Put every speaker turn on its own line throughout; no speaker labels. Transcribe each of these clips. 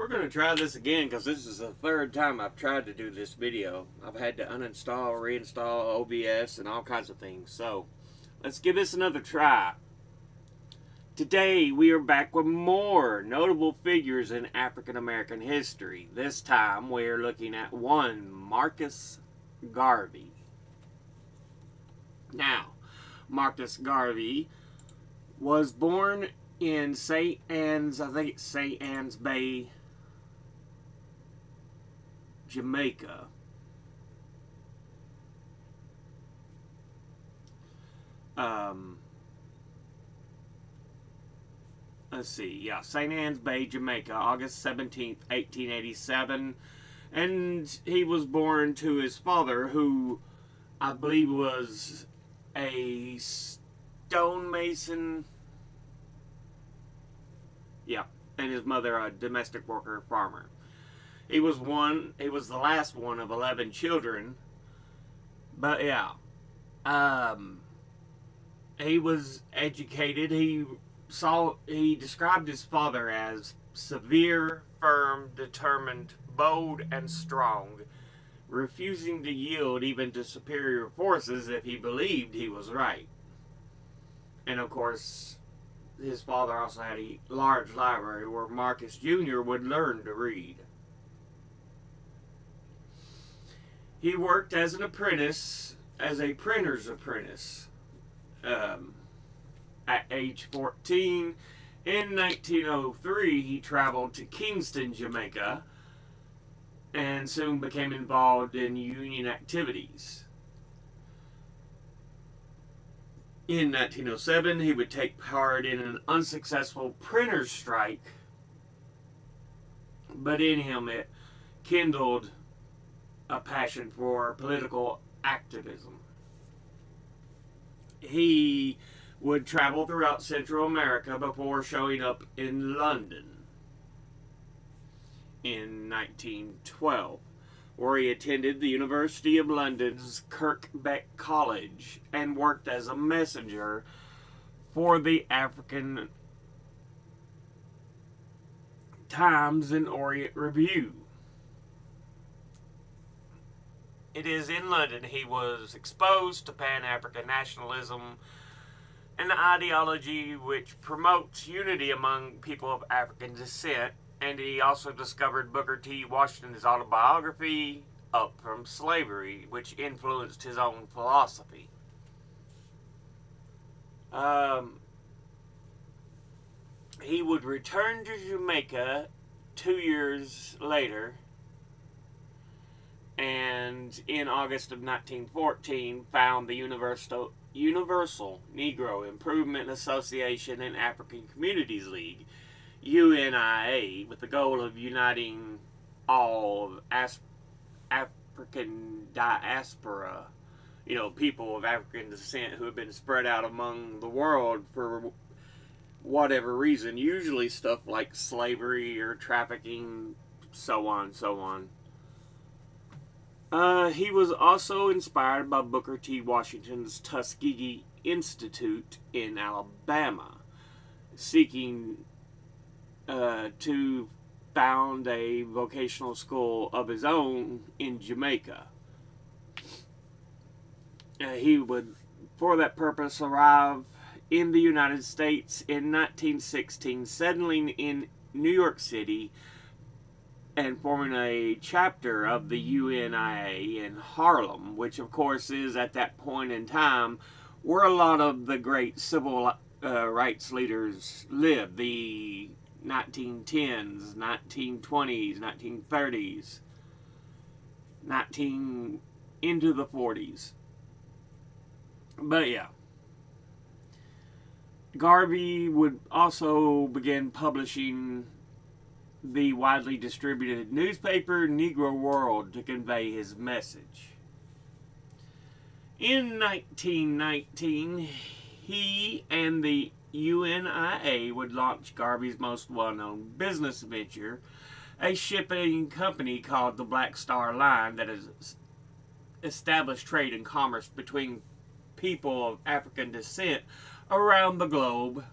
going to try this again because this is the third time I've tried to do this video. I've had to uninstall, reinstall OBS, and all kinds of things. So, let's give this another try. Today, we are back with more notable figures in African American history. This time, we are looking at one Marcus Garvey. Now, Marcus Garvey was born in St. Anne's, I think it's St. Anne's Bay, Jamaica. Let's see, yeah, St. Anne's Bay, Jamaica, August 17th, 1887. And he was born to his father, who I believe was a stonemason. Yeah, and his mother a domestic worker farmer. He was the last one of 11 children. But yeah, he was educated. He described his father as severe, firm, determined, bold, and strong, refusing to yield even to superior forces if he believed he was right. And of course, his father also had a large library where Marcus Jr. would learn to read. He worked as an apprentice, as a printer's apprentice, at age 14. In 1903, he traveled to Kingston, Jamaica, and soon became involved in union activities. In 1907, he would take part in an unsuccessful printer's strike, but in him it kindled a passion for political activism. He would travel throughout Central America before showing up in London in 1912. Where he attended the University of London's Kirkbeck College and worked as a messenger for the African Times and Orient Review. It is in London he was exposed to Pan-Africanism, an ideology which promotes unity among people of African descent. And he also discovered Booker T. Washington's autobiography, Up from Slavery, which influenced his own philosophy. He would return to Jamaica 2 years later, and in August of 1914 found the Universal Negro Improvement Association and African Communities League, UNIA, with the goal of uniting all of African diaspora, people of African descent who have been spread out among the world for whatever reason, usually stuff like slavery or trafficking, so on, so on. He was also inspired by Booker T. Washington's Tuskegee Institute in Alabama, seeking to found a vocational school of his own in Jamaica. He would, for that purpose, arrive in the United States in 1916, settling in New York City and forming a chapter of the UNIA in Harlem, which of course is at that point in time where a lot of the great civil rights leaders lived. The 1910s, 1920s, 1930s, into the 40s. But yeah. Garvey would also begin publishing the widely distributed newspaper Negro World to convey his message. In 1919, he and the UNIA would launch Garvey's most well-known business venture, a shipping company called the Black Star Line that has established trade and commerce between people of African descent around the globe.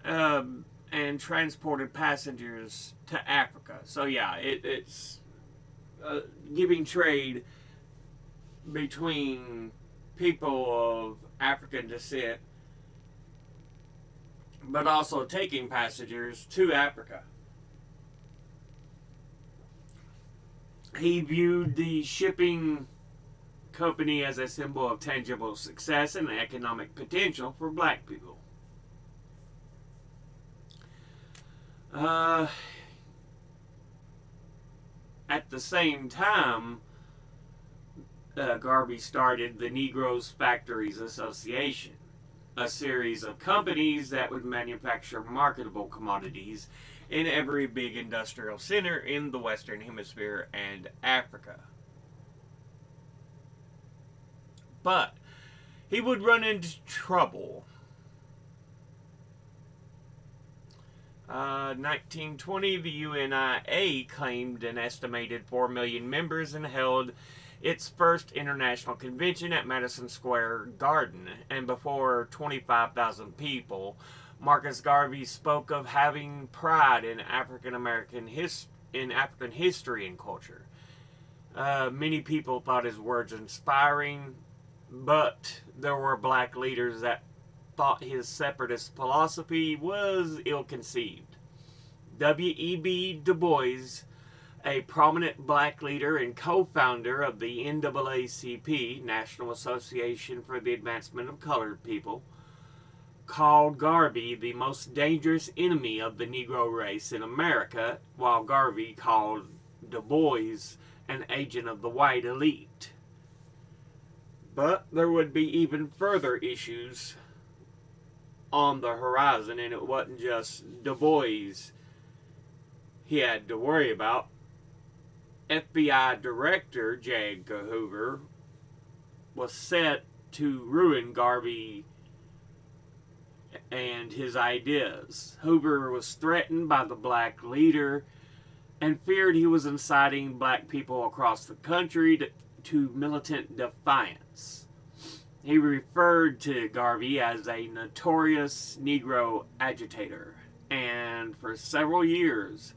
And and transported passengers to Africa. So yeah, it's giving trade between people of African descent, but also taking passengers to Africa. He viewed the shipping company as a symbol of tangible success and economic potential for black people. At the same time, Garvey started the Negroes Factories Association, a series of companies that would manufacture marketable commodities in every big industrial center in the Western Hemisphere and Africa. But he would run into trouble. 1920, the UNIA claimed an estimated 4 million members and held its first international convention at Madison Square Garden, and before 25,000 people. Marcus Garvey spoke of having pride in African history and culture. Many people thought his words inspiring, but there were black leaders that thought his separatist philosophy was ill-conceived. W.E.B. Du Bois, a prominent black leader and co-founder of the NAACP, National Association for the Advancement of Colored People, called Garvey the most dangerous enemy of the Negro race in America, while Garvey called Du Bois an agent of the white elite. But there would be even further issues on the horizon, and it wasn't just Du Bois he had to worry about. FBI Director J. Edgar Hoover was set to ruin Garvey and his ideas. Hoover was threatened by the black leader and feared he was inciting black people across the country to militant defiance. He referred to Garvey as a notorious Negro agitator, and for several years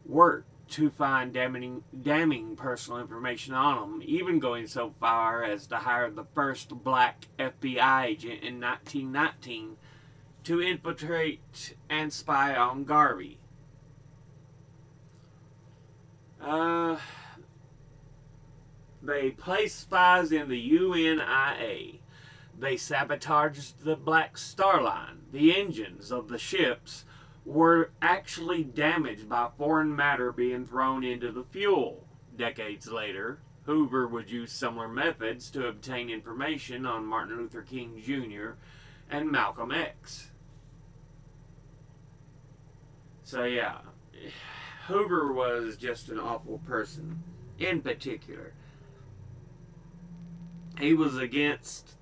worked to find damning personal information on him, even going so far as to hire the first black FBI agent in 1919 to infiltrate and spy on Garvey. They placed spies in the UNIA. They sabotaged the Black Star Line. The engines of the ships were actually damaged by foreign matter being thrown into the fuel. Decades later, Hoover would use similar methods to obtain information on Martin Luther King Jr. and Malcolm X. So yeah, Hoover was just an awful person. In particular, he was against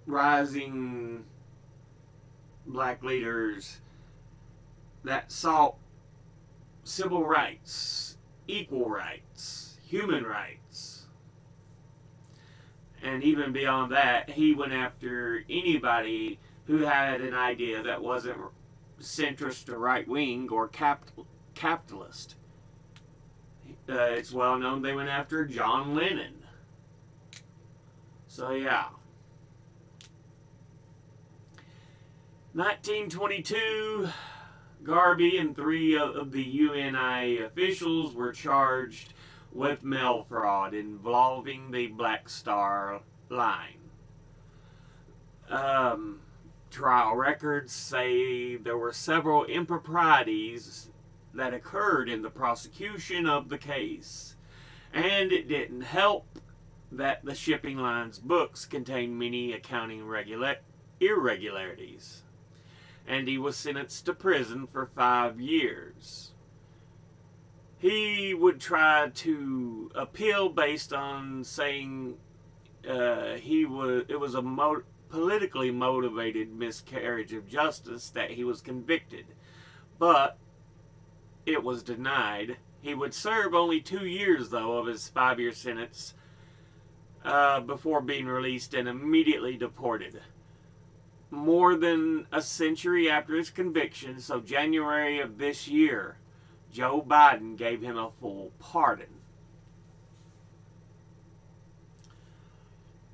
rising black leaders that sought civil rights, equal rights, human rights. And even beyond that, he went after anybody who had an idea that wasn't centrist or right-wing or capitalist. It's well known they went after John Lennon. So yeah. 1922, Garvey and 3 of the UNIA officials were charged with mail fraud involving the Black Star Line. Trial records say there were several improprieties that occurred in the prosecution of the case, and it didn't help that the shipping line's books contained many accounting irregularities, and he was sentenced to prison for 5 years. He would try to appeal based on saying it was a politically motivated miscarriage of justice that he was convicted, but it was denied. He would serve only 2 years, though, of his 5-year sentence before being released and immediately deported. more than a century after his conviction, so January of this year, Joe Biden gave him a full pardon.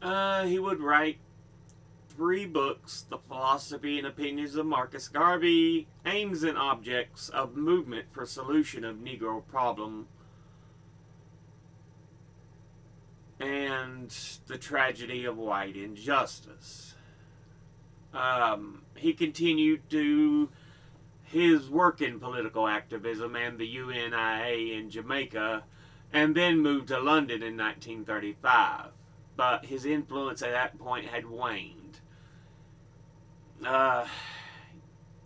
He would write 3 books: The Philosophy and Opinions of Marcus Garvey, Aims and Objects of Movement for Solution of Negro Problem, and The Tragedy of White Injustice. He continued to his work in political activism and the UNIA in Jamaica, and then moved to London in 1935. But his influence at that point had waned.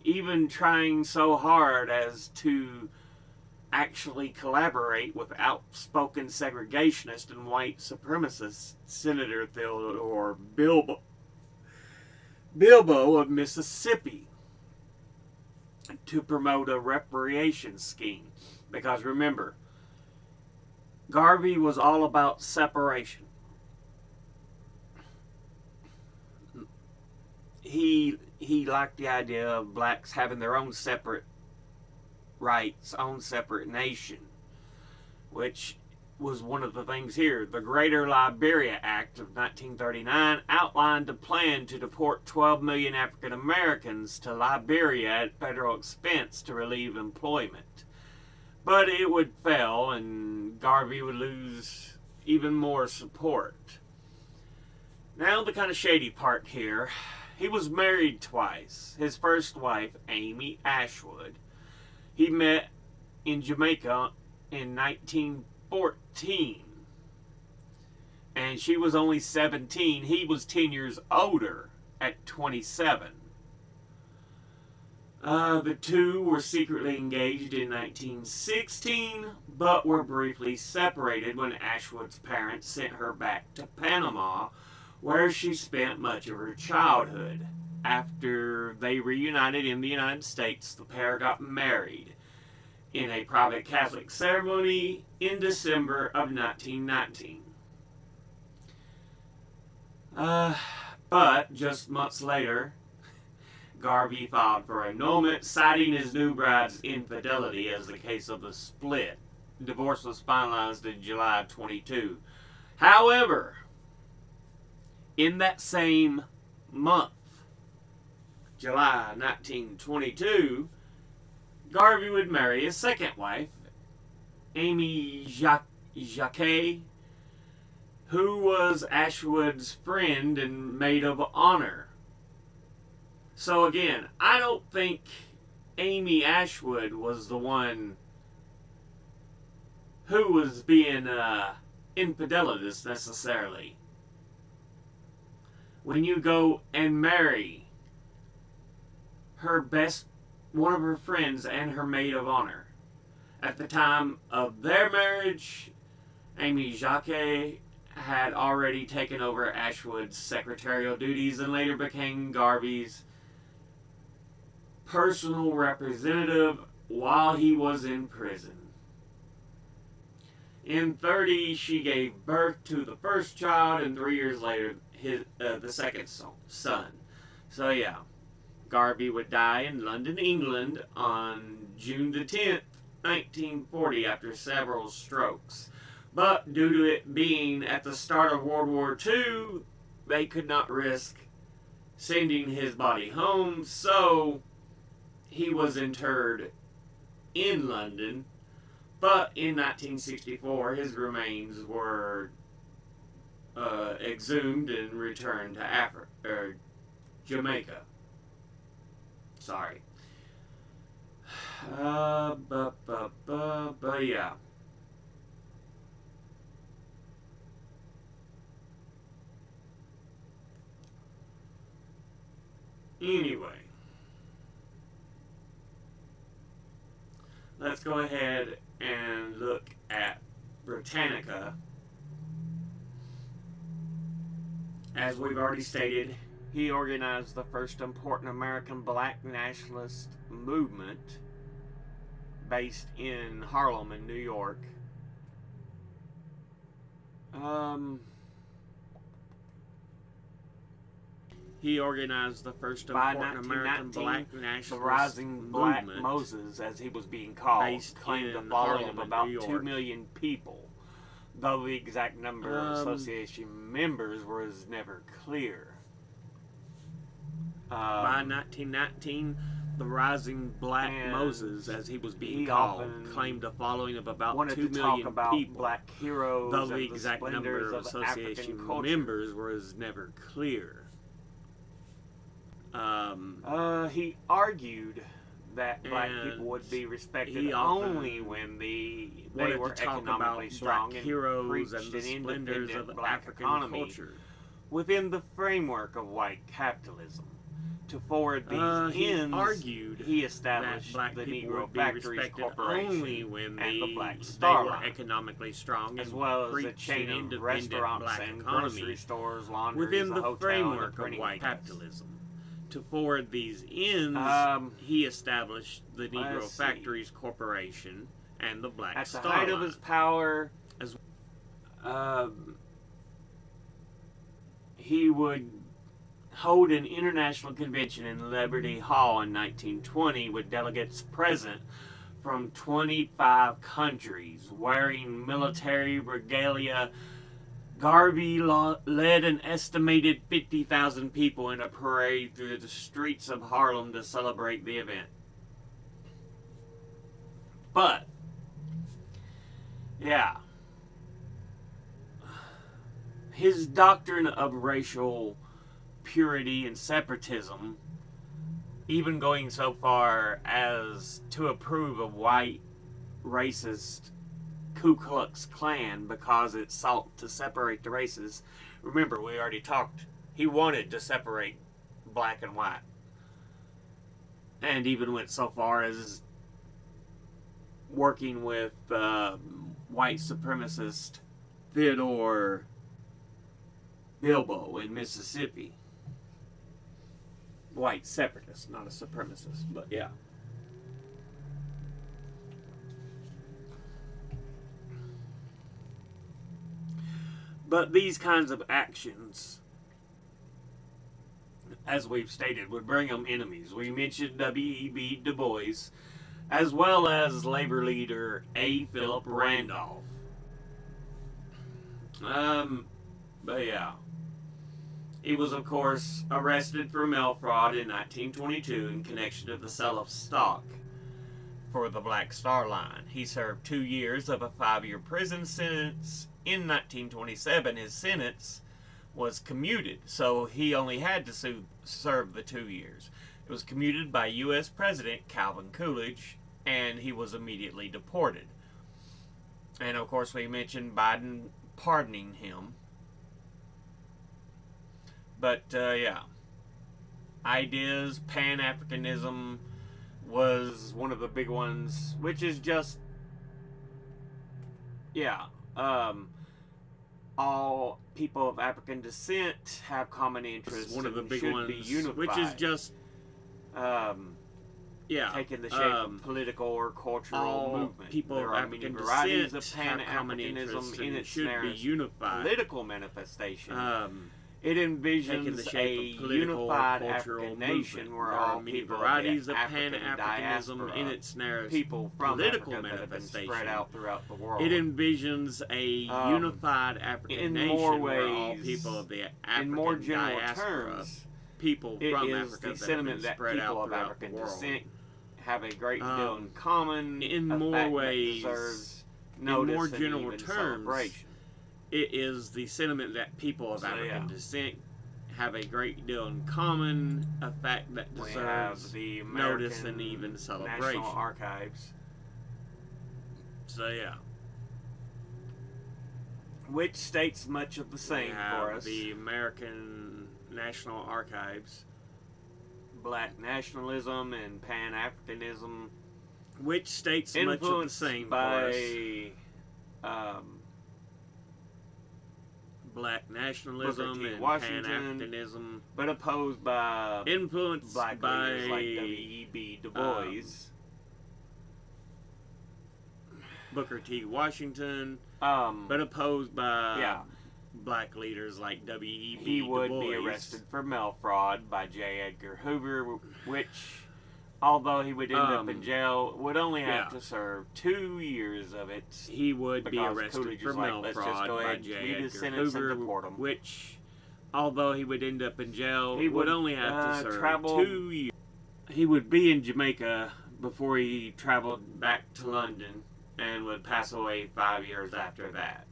Even trying so hard as to actually collaborate with outspoken segregationist and white supremacist Senator Theodore Bilbo of Mississippi to promote a reparations scheme. Because remember, Garvey was all about separation. He liked the idea of blacks having their own separate rights, own separate nation, which was one of the things here. The Greater Liberia Act of 1939 outlined a plan to deport 12 million African Americans to Liberia at federal expense to relieve employment. But it would fail, and Garvey would lose even more support. Now the kind of shady part here. He was married twice. His first wife, Amy Ashwood, he met in Jamaica in 1914. And she was only 17. He was 10 years older at 27. The two were secretly engaged in 1916, but were briefly separated when Ashwood's parents sent her back to Panama, where she spent much of her childhood. After they reunited in the United States, the pair got married in a private Catholic ceremony in December of 1919. But just months later, Garvey filed for annulment, citing his new bride's infidelity as the case of the split. Divorce was finalized in July 22. However, in that same month, July 1922, Garvey would marry his second wife, Amy Jacquet, who was Ashwood's friend and maid of honor. So again, I don't think Amy Ashwood was the one who was being infidelitous necessarily. When you go and marry one of her friends and her maid of honor. At the time of their marriage, Amy Jacquet had already taken over Ashwood's secretarial duties and later became Garvey's personal representative while he was in prison. In 1930, she gave birth to the first child, and 3 years later, the second son. So yeah, Garvey would die in London, England on June the 10th, 1940 after several strokes. But due to it being at the start of World War II, they could not risk sending his body home, so he was interred in London. But in 1964, his remains were exhumed and returned to Jamaica. Sorry. But yeah. Anyway. Let's go ahead and look at Britannica. As we've already stated, he organized the first important American black nationalist movement based in Harlem in New York.
He organized the first
By
important American
1919,
black
the
nationalist
Rising Black
movement
Moses, as he was being called,
based
claimed a
in
following
Harlem,
of
in
about
New
2
York.
million people, though the exact number of association members was never clear.
By 1919, the Rising Black Moses, as he was being called, claimed a following of about 2 million people,
black heroes
though the
and
exact number of association members was never clear.
He argued that black people would be respected only when they were economically strong and preached an independent black economy within the framework of white capitalism. To forward these ends, he established the Negro Factories Corporation and the Black Star Line,
economically strong,
as well as a chain of restaurants and grocery stores, laundries,
within the
a hotel,
framework
and a
of white
press.
capitalism. To forward these ends, he established the Negro Factories Corporation and the Black Star Line.
At the height of his power, he would hold an international convention in Liberty Hall in 1920 with delegates present from 25 countries wearing military regalia. Garvey led an estimated 50,000 people in a parade through the streets of Harlem to celebrate the event. But, yeah, his doctrine of racial purity and separatism, even going so far as to approve of white racist Ku Klux Klan because it sought to separate the races. Remember, we already talked, he wanted to separate black and white, and even went so far as working with white supremacist Theodore Bilbo in Mississippi. White separatist, not a supremacist, but yeah. But these kinds of actions, as we've stated, would bring them enemies. We mentioned W.E.B. Du Bois, as well as labor leader A. Philip Randolph. But yeah. He was, of course, arrested for mail fraud in 1922 in connection to the sale of stock for the Black Star Line. He served 2 years of a 5-year prison sentence. In 1927, his sentence was commuted, so he only had to serve the 2 years. It was commuted by U.S. President Calvin Coolidge, and he was immediately deported. And, of course, we mentioned Biden pardoning him. But, yeah. Ideas, Pan-Africanism was one of the big ones, which is just, yeah, all people of African descent have common interests
one of the
and
big
should
ones,
be unified.
which is just,
taking the shape of political or cultural movement.
People
there
of
are
African
many varieties
descent
of Pan-Africanism in its
should be unified.
political manifestation. It
Taking the
envisions a
shape of political
unified
cultural
African nation
movement.
where
There
all
are many
people
varieties
of the
of
African
Pan-Africanism
diaspora,
in its
people from
political
Africa that have been spread
manifestation.
out throughout the world.
It envisions a unified African
in
nation
more
where all
ways,
people of the African
in more general
diaspora,
terms,
people
it
from
is
Africa
the
that have
sentiment
been
that
spread
people
out
of
throughout
African
the world.
descent have a great deal in common,
in
a
more
fact
ways,
that deserves
in
notice
more
and
general
even
terms,
celebration.
it is the sentiment that people of African descent have a great deal in common, a fact that
We have
deserves
the
notice and
American
even celebration.
National Archives,
So yeah,
which states much of the same
we have
for us.
the American National Archives,
Black nationalism and Pan-Africanism,
which states much of the same
by
for us. Black nationalism and Pan-Africanism,
but opposed by
influenced
black
by
leaders like W.E.B. Du Bois,
Booker T. Washington,
but
but opposed by black leaders like W.E.B.
He would be arrested for mail fraud by J. Edgar Hoover, which, although he would end up in jail, would only have to serve 2 years of it.
He would be arrested for mail fraud by J. Edgar Hoover, which, although he would end up in jail, he would only have to serve 2 years.
He would be in Jamaica before he traveled back to London and would pass away 5 years after that.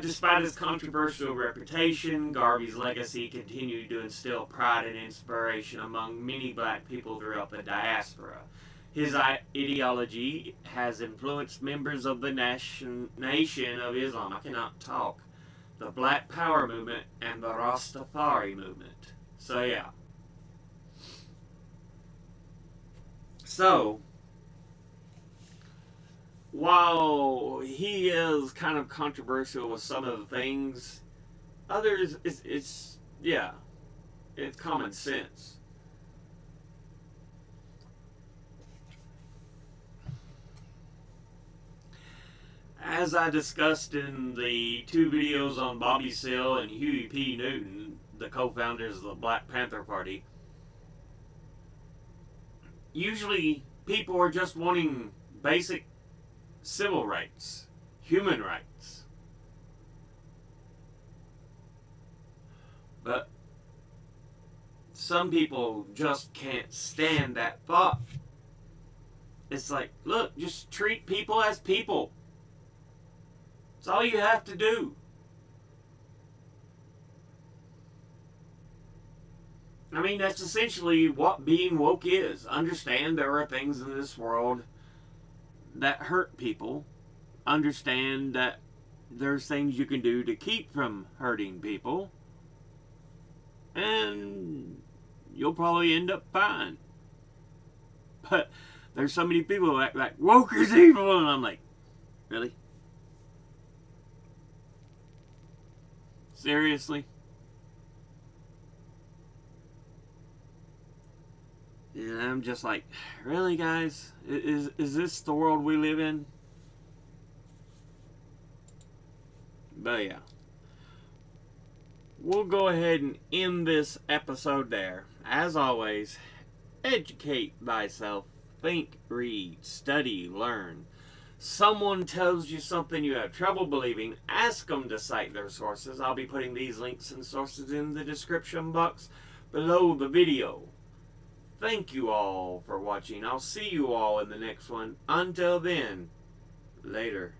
Despite his controversial reputation, Garvey's legacy continued to instill pride and inspiration among many black people throughout the diaspora. His ideology has influenced members of the Nation of Islam, I cannot talk, the Black Power movement, and the Rastafari movement. So yeah. So, while he is kind of controversial with some of the things, others, it's common sense. As I discussed in the 2 videos on Bobby Seale and Huey P. Newton, the co-founders of the Black Panther Party, usually people are just wanting basic civil rights, human rights. But some people just can't stand that thought. It's like, look, just treat people as people. That's all you have to do. I mean, that's essentially what being woke is. Understand there are things in this world that hurt people. Understand that there's things you can do to keep from hurting people. And you'll probably end up fine. But there's so many people that act like woke is evil, and I'm like, really? Seriously? And I'm just like, really, guys? Is this the world we live in? But yeah. We'll go ahead and end this episode there. As always, educate thyself. Think, read, study, learn. Someone tells you something you have trouble believing, ask them to cite their sources. I'll be putting these links and sources in the description box below the video. Thank you all for watching. I'll see you all in the next one. Until then, later.